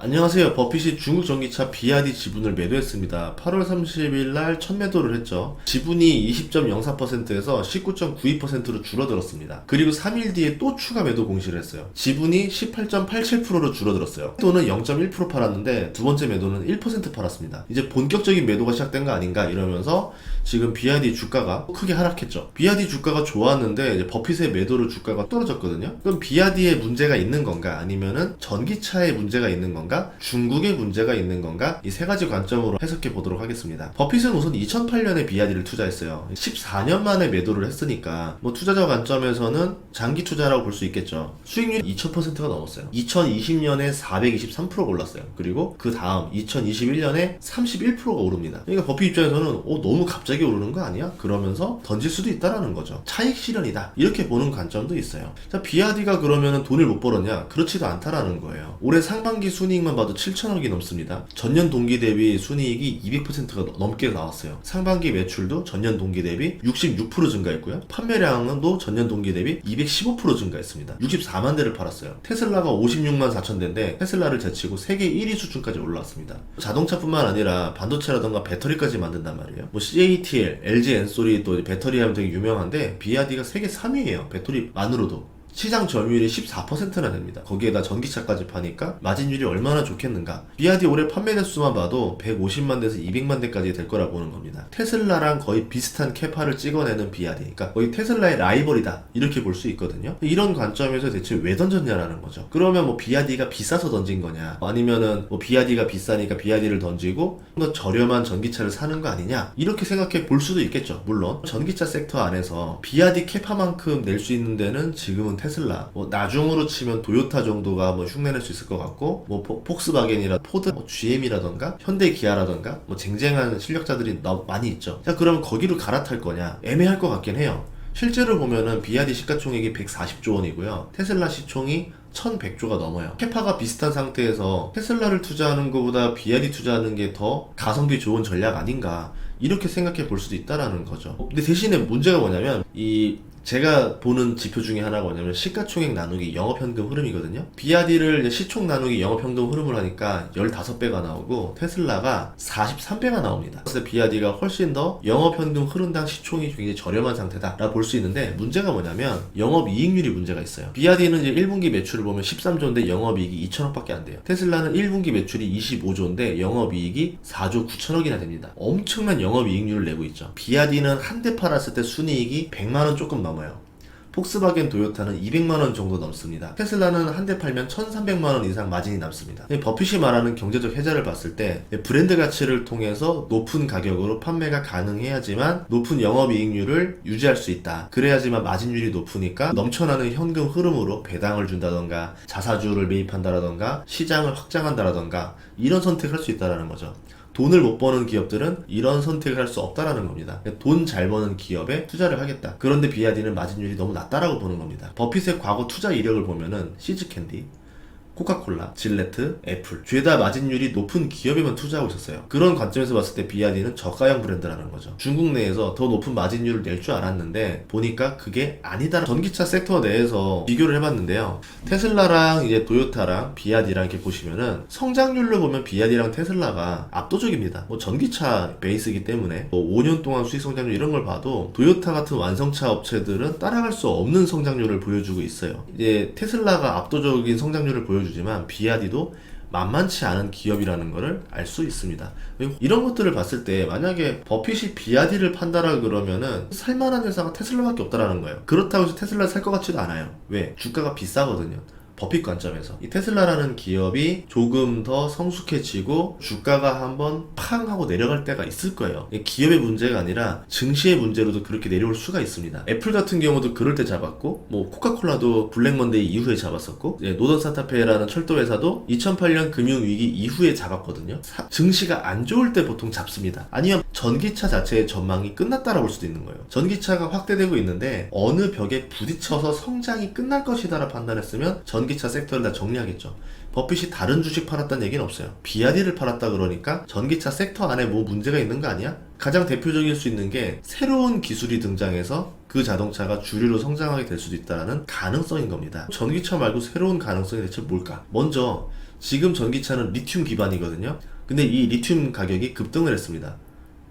안녕하세요. 버핏이 중국 전기차 비아디 지분을 매도했습니다. 8월 30일 날 첫 매도를 했죠. 지분이 20.04%에서 19.92%로 줄어들었습니다. 그리고 3일 뒤에 또 추가 매도 공시를 했어요. 지분이 18.87%로 줄어들었어요. 매도는 0.1% 팔았는데 두 번째 매도는 1% 팔았습니다. 이제 본격적인 매도가 시작된 거 아닌가 이러면서 지금 비아디 주가가 크게 하락했죠. 비아디 주가가 좋았는데 이제 버핏의 매도로 주가가 떨어졌거든요. 그럼 비아디에 문제가 있는 건가 아니면은 전기차에 문제가 있는 건가 중국에 문제가 있는 건가 이 세 가지 관점으로 해석해 보도록 하겠습니다. 버핏은 우선 2008년에 비아디를 투자했어요. 14년 만에 매도를 했으니까 뭐 투자자 관점에서는 장기 투자라고 볼 수 있겠죠. 수익률이 2000%가 넘었어요. 2020년에 423%가 올랐어요. 그리고 그 다음 2021년에 31%가 오릅니다. 그러니까 버핏 입장에서는 너무 갑자기 오르는 거 아니야? 그러면서 던질 수도 있다라는 거죠. 차익 실현이다 이렇게 보는 관점도 있어요. 자, 비아디가 그러면은 돈을 못 벌었냐? 그렇지도 않다라는 거예요. 올해 상반기 순이익만 봐도 7천억이 넘습니다. 전년 동기 대비 순이익이 200%가 넘게 나왔어요. 상반기 매출도 전년 동기 대비 66% 증가했고요. 판매량도 전년 동기 대비 215% 증가했습니다. 64만 대를 팔았어요. 테슬라가 56만 4천 대인데 테슬라를 제치고 세계 1위 수준까지 올라왔습니다. 자동차뿐만 아니라 반도체라던가 배터리까지 만든단 말이에요. 뭐 CATL, LG 엔솔이 또 배터리 하면 되게 유명한데 비아디가 세계 3위예요. 배터리만으로도. 시장 점유율이 14%나 됩니다. 거기에다 전기차까지 파니까 마진율이 얼마나 좋겠는가. 비아디 올해 판매 대수만 봐도 150만 대에서 200만 대까지 될 거라 보는 겁니다. 테슬라랑 거의 비슷한 캐파를 찍어내는 비아디. 그러니까 거의 테슬라의 라이벌이다 이렇게 볼 수 있거든요. 이런 관점에서 대체 왜 던졌냐라는 거죠. 그러면 뭐 비아디가 비싸서 던진 거냐, 아니면은 뭐 비아디가 비싸니까 비아디를 던지고 좀 더 저렴한 전기차를 사는 거 아니냐, 이렇게 생각해 볼 수도 있겠죠. 물론 전기차 섹터 안에서 비아디 캐파만큼 낼 수 있는 데는 지금은 테슬라, 뭐 나중으로 치면 도요타 정도가 뭐 흉내낼 수 있을 것 같고, 뭐 폭스바겐이라 포드, 뭐 GM이라던가 현대 기아라던가 뭐 쟁쟁한 실력자들이 많이 있죠. 자, 그러면 거기로 갈아탈 거냐? 애매할 것 같긴 해요. 실제로 보면은 비아디 시가총액이 140조 원이고요. 테슬라 시총이 1100조가 넘어요. 캐파가 비슷한 상태에서 테슬라를 투자하는 것보다 비아디 투자하는 게 더 가성비 좋은 전략 아닌가, 이렇게 생각해 볼 수도 있다라는 거죠. 근데 대신에 문제가 뭐냐면 제가 보는 지표 중에 하나가 뭐냐면 시가총액 나누기 영업현금 흐름이거든요. 비아디를 시총 나누기 영업현금 흐름을 하니까 15배가 나오고 테슬라가 43배가 나옵니다. 그래서 비아디가 훨씬 더 영업현금 흐름당 시총이 굉장히 저렴한 상태다 라고 볼 수 있는데, 문제가 뭐냐면 영업이익률이 문제가 있어요. 비아디는 이제 1분기 매출을 보면 13조인데 영업이익이 2천억밖에 안 돼요. 테슬라는 1분기 매출이 25조인데 영업이익이 4조 9천억이나 됩니다. 엄청난 영업이익률을 내고 있죠. 비아디는 한 대 팔았을 때 순이익이 100만원 조금 넘어요. 폭스바겐 도요타는 200만원 정도 넘습니다. 테슬라는 한 대 팔면 1300만원 이상 마진이 남습니다. 버핏이 말하는 경제적 혜자를 봤을 때 브랜드 가치를 통해서 높은 가격으로 판매가 가능해야지만 높은 영업이익률을 유지할 수 있다. 그래야지만 마진율이 높으니까 넘쳐나는 현금 흐름으로 배당을 준다던가 자사주를 매입한다라던가 시장을 확장한다라던가 이런 선택을 할 수 있다는 거죠. 돈을 못 버는 기업들은 이런 선택을 할 수 없다라는 겁니다. 돈 잘 버는 기업에 투자를 하겠다. 그런데 비아디는 마진율이 너무 낮다라고 보는 겁니다. 버핏의 과거 투자 이력을 보면은 시즈캔디, 코카콜라, 질레트, 애플, 죄다 마진율이 높은 기업에만 투자하고 있었어요. 그런 관점에서 봤을 때 비아디는 저가형 브랜드라는 거죠. 중국 내에서 더 높은 마진율을 낼 줄 알았는데 보니까 그게 아니다. 전기차 섹터 내에서 비교를 해봤는데요. 테슬라랑 이제 도요타랑 비아디랑 이렇게 보시면은 성장률로 보면 비아디랑 테슬라가 압도적입니다. 뭐 전기차 베이스이기 때문에 뭐 5년 동안 수익 성장률 이런 걸 봐도 도요타 같은 완성차 업체들은 따라갈 수 없는 성장률을 보여주고 있어요. 이제 테슬라가 압도적인 성장률을 보여주지만 비아디도 만만치 않은 기업이라는 것을 알 수 있습니다. 이런 것들을 봤을 때 만약에 버핏이 비아디를 판다라 그러면은 살만한 회사가 테슬라밖에 없다라는 거예요. 그렇다고 해서 테슬라를 살 것 같지도 않아요. 왜? 주가가 비싸거든요. 버핏 관점에서 이 테슬라라는 기업이 조금 더 성숙해지고 주가가 한번 팡 하고 내려갈 때가 있을 거예요. 기업의 문제가 아니라 증시의 문제로도 그렇게 내려올 수가 있습니다. 애플 같은 경우도 그럴 때 잡았고, 뭐 코카콜라도 블랙먼데이 이후에 잡았었고, 노던 산타페라는 철도 회사도 2008년 금융위기 이후에 잡았거든요. 증시가 안 좋을 때 보통 잡습니다. 아니면 전기차 자체의 전망이 끝났다라고 볼 수도 있는 거예요. 전기차가 확대되고 있는데 어느 벽에 부딪혀서 성장이 끝날 것이다라 판단했으면 전기차 섹터를 다 정리하겠죠. 버핏이 다른 주식 팔았다는 얘기는 없어요. 비아디를 팔았다 그러니까 전기차 섹터 안에 뭐 문제가 있는 거 아니야? 가장 대표적일 수 있는 게 새로운 기술이 등장해서 그 자동차가 주류로 성장하게 될 수도 있다는 가능성인 겁니다. 전기차 말고 새로운 가능성이 대체 뭘까? 먼저 지금 전기차는 리튬 기반이거든요. 근데 이 리튬 가격이 급등을 했습니다.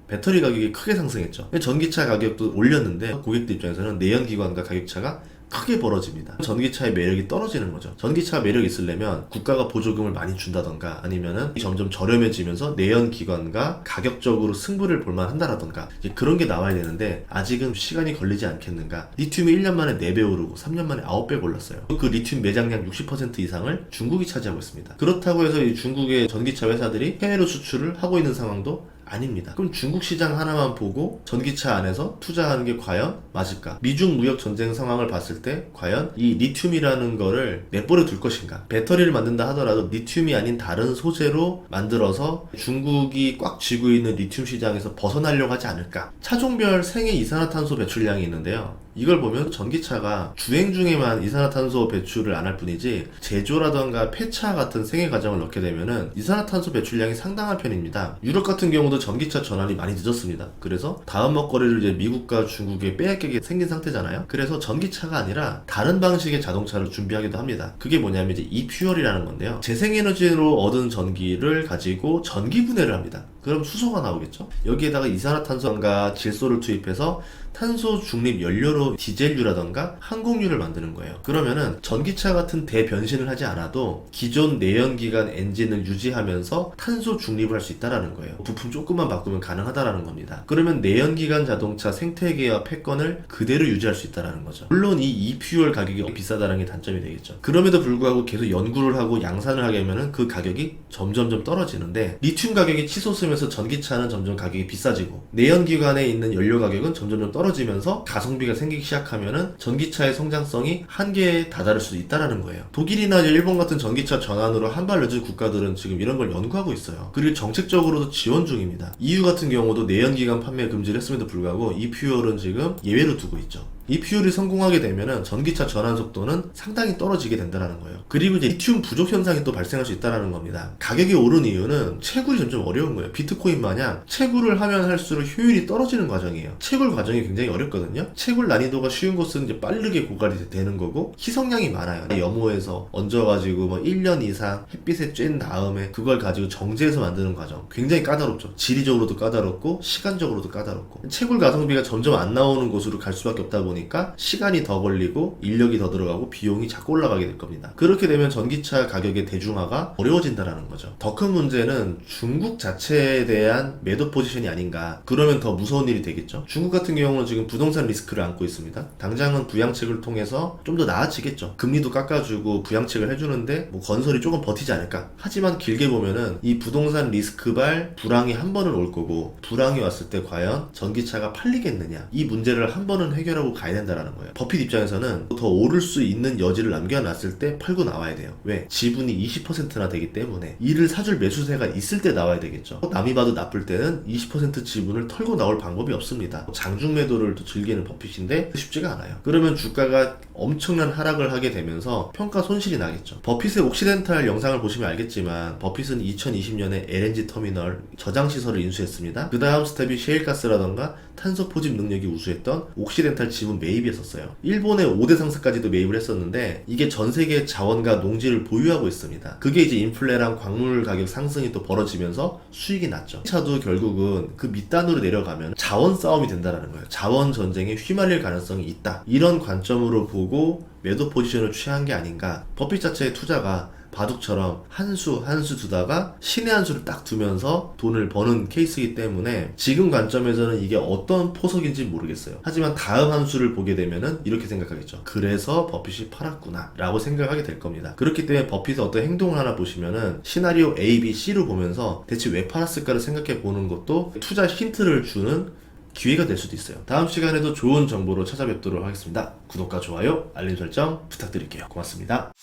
배터리 가격이 크게 상승했죠. 전기차 가격도 올렸는데 고객들 입장에서는 내연기관과 가격차가 크게 벌어집니다. 전기차의 매력이 떨어지는 거죠. 전기차 매력이 있으려면 국가가 보조금을 많이 준다던가 아니면은 점점 저렴해지면서 내연기관과 가격적으로 승부를 볼만 한다라던가 그런 게 나와야 되는데 아직은 시간이 걸리지 않겠는가. 리튬이 1년 만에 4배 오르고 3년 만에 9배 올랐어요. 그 리튬 매장량 60% 이상을 중국이 차지하고 있습니다. 그렇다고 해서 이 중국의 전기차 회사들이 해외로 수출을 하고 있는 상황도 아닙니다. 그럼 중국 시장 하나만 보고 전기차 안에서 투자하는 게 과연 맞을까? 미중 무역 전쟁 상황을 봤을 때 과연 이 리튬이라는 거를 내버려 둘 것인가? 배터리를 만든다 하더라도 리튬이 아닌 다른 소재로 만들어서 중국이 꽉 쥐고 있는 리튬 시장에서 벗어나려고 하지 않을까? 차종별 생애 이산화탄소 배출량이 있는데요. 이걸 보면 전기차가 주행 중에만 이산화탄소 배출을 안 할 뿐이지 제조라던가 폐차 같은 생애 과정을 넣게 되면은 이산화탄소 배출량이 상당한 편입니다. 유럽 같은 경우도 전기차 전환이 많이 늦었습니다. 그래서 다음 먹거리를 이제 미국과 중국에 빼앗기게 생긴 상태잖아요. 그래서 전기차가 아니라 다른 방식의 자동차를 준비하기도 합니다. 그게 뭐냐면 이제 이퓨얼이라는 건데요. 재생에너지로 얻은 전기를 가지고 전기 분해를 합니다. 그럼 수소가 나오겠죠? 여기에다가 이산화탄소과 질소를 투입해서 탄소 중립 연료로 디젤유라던가 항공유를 만드는 거예요. 그러면은 전기차 같은 대변신을 하지 않아도 기존 내연기관 엔진을 유지하면서 탄소 중립을 할 수 있다라는 거예요. 부품 조금만 바꾸면 가능하다라는 겁니다. 그러면 내연기관 자동차 생태계와 패권을 그대로 유지할 수 있다라는 거죠. 물론 이 이퓨얼 가격이 비싸다는 게 단점이 되겠죠. 그럼에도 불구하고 계속 연구를 하고 양산을 하게 하면은 그 가격이 점점점 떨어지는데 리튬 가격이 치솟으면서 전기차는 점점 가격이 비싸지고 내연기관에 있는 연료 가격은 점점점 떨어지면서 가성비가 생기기 시작하면은 전기차의 성장성이 한계에 다다를 수도 있다라는 거예요. 독일이나 일본 같은 전기차 전환으로 한 발 늦은 국가들은 지금 이런 걸 연구하고 있어요. 그리고 정책적으로도 지원 중입니다. EU 같은 경우도 내연기관 판매 금지를 했음에도 불구하고 이퓨얼은 지금 예외로 두고 있죠. 이 퓨얼이 성공하게 되면은 전기차 전환 속도는 상당히 떨어지게 된다는 거예요. 그리고 이제 리튬 부족 현상이 또 발생할 수 있다는 겁니다. 가격이 오른 이유는 채굴이 점점 어려운 거예요. 비트코인 마냥 채굴을 하면 할수록 효율이 떨어지는 과정이에요. 채굴 과정이 굉장히 어렵거든요. 채굴 난이도가 쉬운 곳은 이제 빠르게 고갈이 되는 거고 희석량이 많아요. 염호에서 얹어가지고 뭐 1년 이상 햇빛에 쬐인 다음에 그걸 가지고 정제해서 만드는 과정 굉장히 까다롭죠. 지리적으로도 까다롭고 시간적으로도 까다롭고 채굴 가성비가 점점 안 나오는 곳으로 갈 수밖에 없다 보니까 시간이 더 걸리고 인력이 더 들어가고 비용이 자꾸 올라가게 될 겁니다. 그렇게 되면 전기차 가격의 대중화가 어려워진다는 거죠. 더 큰 문제는 중국 자체에 대한 매도 포지션이 아닌가. 그러면 더 무서운 일이 되겠죠. 중국 같은 경우는 지금 부동산 리스크를 안고 있습니다. 당장은 부양책을 통해서 좀 더 나아지겠죠. 금리도 깎아주고 부양책을 해주는데 뭐 건설이 조금 버티지 않을까. 하지만 길게 보면은 이 부동산 리스크발 불황이 한 번은 올 거고 불황이 왔을 때 과연 전기차가 팔리겠느냐. 이 문제를 한 번은 해결하고 가야 된다는 거예요. 버핏 입장에서는 더 오를 수 있는 여지를 남겨놨을 때 팔고 나와야 돼요. 왜? 지분이 20%나 되기 때문에 이를 사줄 매수세가 있을 때 나와야 되겠죠. 남이 봐도 나쁠 때는 20% 지분을 털고 나올 방법이 없습니다. 장중 매도를 또 즐기는 버핏인데 쉽지가 않아요. 그러면 주가가 엄청난 하락을 하게 되면서 평가 손실이 나겠죠. 버핏의 옥시덴탈 영상을 보시면 알겠지만 버핏은 2020년에 LNG 터미널 저장시설을 인수했습니다. 그 다음 스텝이 셰일가스라던가 탄소 포집 능력이 우수했던 옥시덴탈 지분 매입이었어요. 일본의 5대 상사까지도 매입을 했었는데 이게 전 세계 자원과 농지를 보유하고 있습니다. 그게 이제 인플레랑 광물 가격 상승이 또 벌어지면서 수익이 났죠. 차도 결국은 그 밑단으로 내려가면 자원 싸움이 된다는 거예요. 자원 전쟁에 휘말릴 가능성이 있다. 이런 관점으로 보고 매도 포지션을 취한 게 아닌가. 버핏 자체의 투자가 바둑처럼 한 수 두다가 신의 한 수를 딱 두면서 돈을 버는 케이스이기 때문에 지금 관점에서는 이게 어떤 포석인지 모르겠어요. 하지만 다음 한 수를 보게 되면은 이렇게 생각하겠죠. 그래서 버핏이 팔았구나 라고 생각하게 될 겁니다. 그렇기 때문에 버핏의 어떤 행동을 하나 보시면은 시나리오 A, B, C로 보면서 대체 왜 팔았을까를 생각해 보는 것도 투자 힌트를 주는 기회가 될 수도 있어요. 다음 시간에도 좋은 정보로 찾아뵙도록 하겠습니다. 구독과 좋아요, 알림 설정 부탁드릴게요. 고맙습니다.